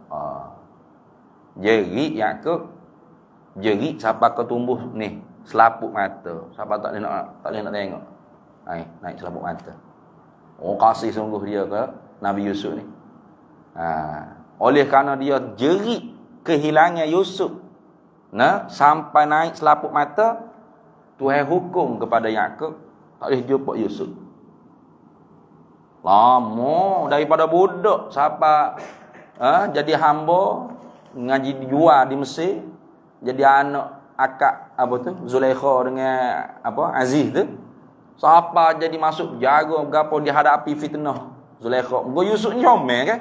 Jerit Yaqub. Jerit siapa kau tumbuh ni selaput mata. Siapa tak boleh nak tengok. Naik selaput mata. Kasih sungguh dia ke Nabi Yusuf ni. Oleh kerana dia jerit kehilangan Yusuf, sampai naik selaput mata, Tuhan hukum kepada Yaqub tak boleh jumpa Yusuf. Lama daripada budak sampai jadi hamba, ngaji jual di Mesir, jadi anak akak Zulaikha dengan Aziz tu. Siapa jadi masuk jaga gapo dihadapi fitnah Zulaikha. Yusuf ni comel kan?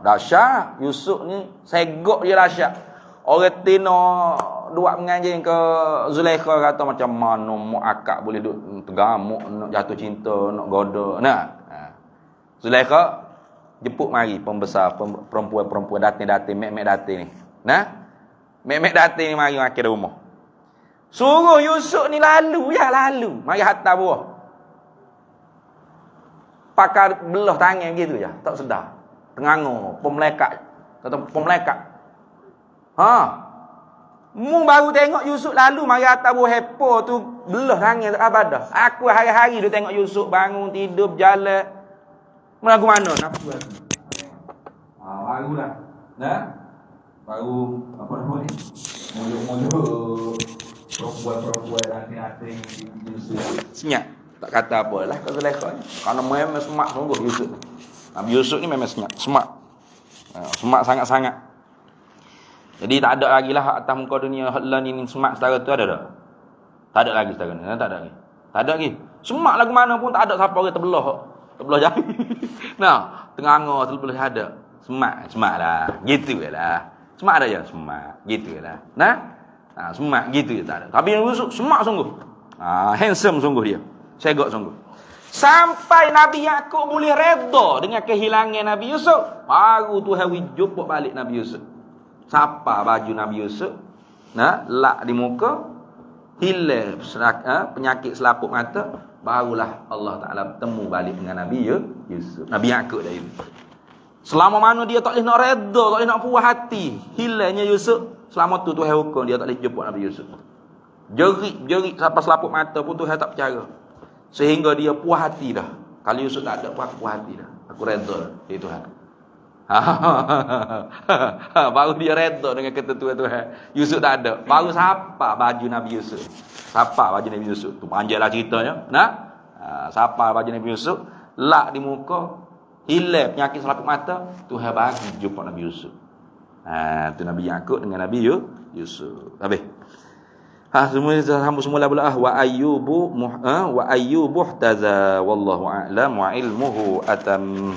Dahsyat. Yusuf ni segok dia dahsyat. Orang Tino dua mengaji ke Zulaikha kata macam mana mak akak boleh duk tergamuk nak jatuh cinta, nak goda. Zulaikha jemput mari pembesar perempuan-perempuan datin-datin, mek-mek datin ni. Mek-mek datin ni mari akhir rumah. Suruh Yusuf ni lalu. Mari hantar buah. Pakai belah tangan gitu je, tak sedar. Tengangor, pemelekat. Kata pemelekat. Mu baru tengok Yusuf lalu, mari atas buah hepo tu belah tangan tak abadah. Aku hari-hari dia tengok Yusuf bangun tidur berjalan. Melagu mana nafsu aku. Barulah. Baru apa nama ni? Mulut-mulut perempuan-perempuan datin-datin Yusuf. Senyap. Tak kata apalah kau Zulaikha ni. Kerana memang semak sungguh Yusuf. Nabi Yusuf ni memang semak. Semak sangat-sangat. Jadi tak ada lagi lah atas muka dunia hotline ni semak setara tu ada tak? Tak ada lagi setara ni. Tak ada lagi. Semak lagu mana pun tak ada siapa orang terbelah jari. Tengah-tengah terbelah ada. Semak lah. Gitu lah. Semak ada je. Semak. Gitu lah. Semak gitu je tak ada. Tapi yang Yusuf semak sungguh. Handsome sungguh dia. Segok sungguh. Sampai Nabi Yaqub boleh redha dengan kehilangan Nabi Yusuf. Baru Tuhan jumpa balik Nabi Yusuf. Siapa baju Nabi Yusuf? Lak di muka. Hilang penyakit selaput mata. Barulah Allah Ta'ala bertemu balik dengan Nabi Yusuf. Nabi Yaqub dah itu. Selama mana dia tak boleh nak redha, tak boleh nak puas hati, hilangnya Yusuf, selama tu Tuhan hukum dia tak boleh jumpa Nabi Yusuf. Jerit sampai selaput mata pun Tuhan tak percaya. Sehingga dia puas hati dah. Kalau Yusuf tak ada pun aku puas hati dah. Aku redha ya Tuhan. Baru dia redha dengan ketentuan Tuhan. Yusuf tak ada. Baru siapa baju Nabi Yusuf? Siapa baju Nabi Yusuf? Tu panjanglah ceritanya. Siapa baju Nabi Yusuf? Lak di muka, hilang penyakit selaput mata, Tuhan bagi jumpa Nabi Yusuf. Tu Nabi Yaqub dengan Nabi Yusuf. Habis. Semua sambung semula pula wa ayyubu ihtaza wallahu a'lam wa ilmuhu atam.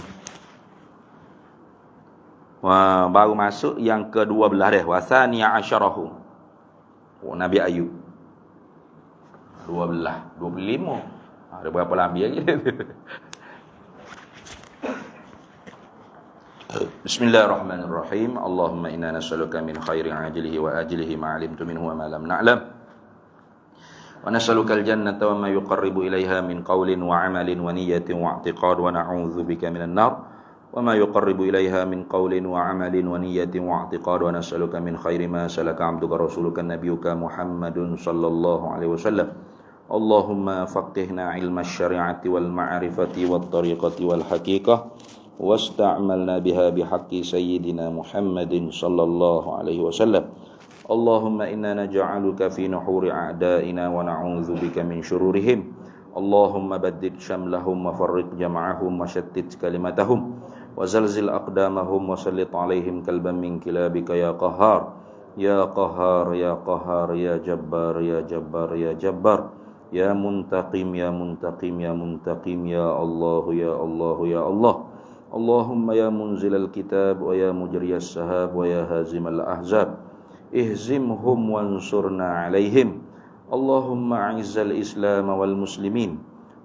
Baru masuk yang ke-12 dah. Wasaniya asyarahu. Nabi Ayub. 25. Ada berapa lebih lagi? Bismillahirrahmanirrahim. Allahumma inna nas'aluka min khairi ajlihi wa ajlihi ma 'alimtu minhu wa ma lam na'lam. Wa nas'aluka al-jannata wa ma yuqarribu ilaiha min qawlin wa 'amalin wa niyyatin wa i'tiqad wa na'udzu bika minan nar wa ma yuqarribu ilaiha min qawlin wa 'amalin wa niyyatin wa i'tiqad wa nas'aluka min khairi ma salaka 'abduka rasuluka nabiyyuka Muhammadun sallallahu alaihi wasallam. Allahumma faqihna 'ilma asy-syari'ati wal ma'rifati wat tariqati wal haqiqah wasta'malna biha bihaqqi sayyidina Muhammadin sallallahu alaihi wasallam. Allahumma inna naj'aluka fi nuhuri a'da'ina wa na'udzu bika min syururihim. اللهم بدد شملهم وفرق جمعهم وشتت كلمتهم وزلزل أقدامهم وسلط عليهم كلبا من كلابك يا قهار يا قهار يا قهار يا جبار يا جبار يا جبار يا منتقم يا منتقم يا منتقم يا الله يا الله يا الله اللهم يا منزل الكتاب ويا مجري السحاب ويا هازم الأحزاب اهزمهم وانصرنا عليهم اللهم أعز الإسلام والمسلمين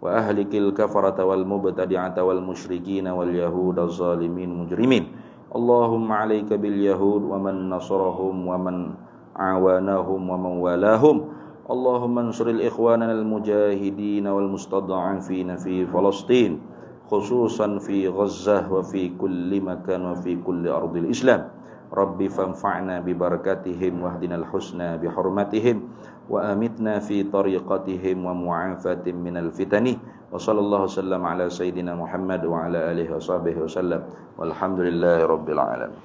وأهلك الكفرة والمبتدعة والمشركين واليهود الظالمين مجرمين اللهم عليك باليهود ومن نصرهم ومن عاونهم ومن والاهم اللهم انصر الإخوان المجاهدين والمستضعفين في فلسطين خصوصا في غزة وفي كل مكان وفي كل أرض الإسلام ربي فانفعنا ببركاتهم واهدنا الحسنى بحرمتهم وأمتنا في طريقتهم ومعافاة من الفتن وصلى الله وسلم على سيدنا محمد وعلى آله وصحبه وسلم والحمد لله رب العالمين.